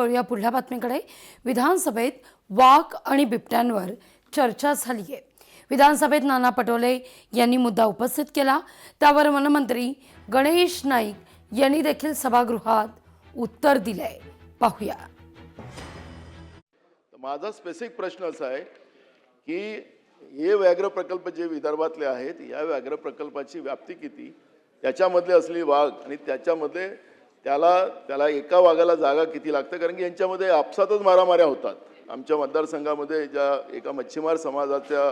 वळूया पुढल्या बातमीकडे। विधानसभेत वाघ आणि बिबट्यांवर चर्चा झाली आहे। विधानसभेत नाना पटोले यांनी मुद्दा उपस्थित केला, त्यावर वनमंत्री गणेश नाईक यांनी देखील सभागृहात उत्तर दिले। पाहूया। माझा स्पेसिफिक प्रश्न असा आहे की हे व्याघ्र प्रकल्प जे विदर्भातले आहेत, या व्याघ्र प्रकल्पाची व्याप्ती किती, त्याच्यामधले असली वाघ आणि त्याच्यामध्ये त्याला एका वाघाला जागा किती लागते, कारण की यांच्यामध्ये आपसातच मारामाऱ्या होतात। आमच्या मतदारसंघामध्ये ज्या एका मच्छीमार समाजाच्या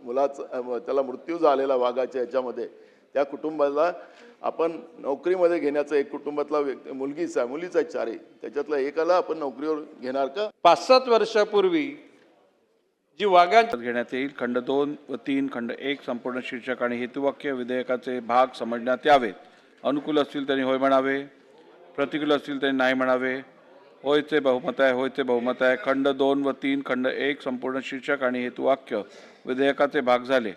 मुलाचा त्याला मृत्यू झालेला वाघाच्या याच्यामध्ये, त्या कुटुंबाला आपण नोकरीमध्ये घेण्याचं, एक कुटुंबातला मुलीचा 4 त्याच्यातला एकाला आपण नोकरीवर घेणार का? 5-7 वर्षापूर्वी जी वाघांची घेण्यात येईल। खंड 2 व 3 खंड 1 संपूर्ण शीर्षक आणि हेतुवाक्य विधेयकाचे भाग समजण्यात यावेत। अनुकूल असतील त्यांनी होय म्हणावे, प्रतिकूल असतील त्यांनी नाही म्हणावे। होयचे बहुमत आहे, होयचे बहुमत आहे। खंड 2 व 3 खंड 1 संपूर्ण शीर्षक आणि हेतुवाक्य विधेयकाचे भाग झाले।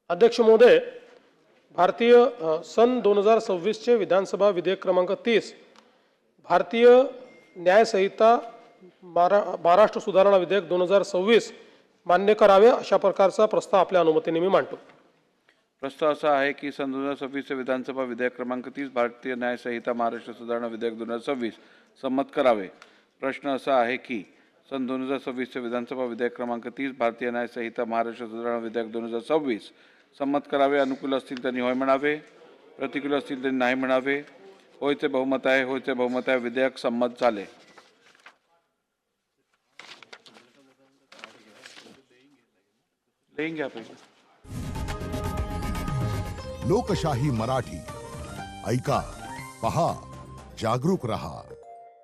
अध्यक्ष महोदय, भारतीय सन 2026 चे विधानसभा विधेयक क्रमांक 30 भारतीय न्याय संहिता महाराष्ट्र सुधारणा विधेयक 2026 मान्य करावे अशा प्रकारचा प्रस्ताव आपल्या अनुमतीने मी मांडतो। प्रस्ताव असा आहे की सन 2026 चे विधानसभा विधेयक क्रमांक 30 भारतीय न्याय संहिता महाराष्ट्र सुधारणा विधेयक 2026 संमत करावे। प्रश्न असा आहे की सन 2026 चे विधानसभा विधेयक क्रमांक 30 भारतीय न्याय संहिता महाराष्ट्र सुधारणा विधेयक 2026 संमत करावे। अनुकूल असतील त्यांनी होय म्हणावे, प्रतिकूल असतील त्यांनी नाही म्हणावे। होयचे बहुमत आहे, होयचे बहुमत आहे। विधेयक संमत झाले। लेंगे आपण लोकशाही मराठी ऐका, पहा, जागरूक रहा।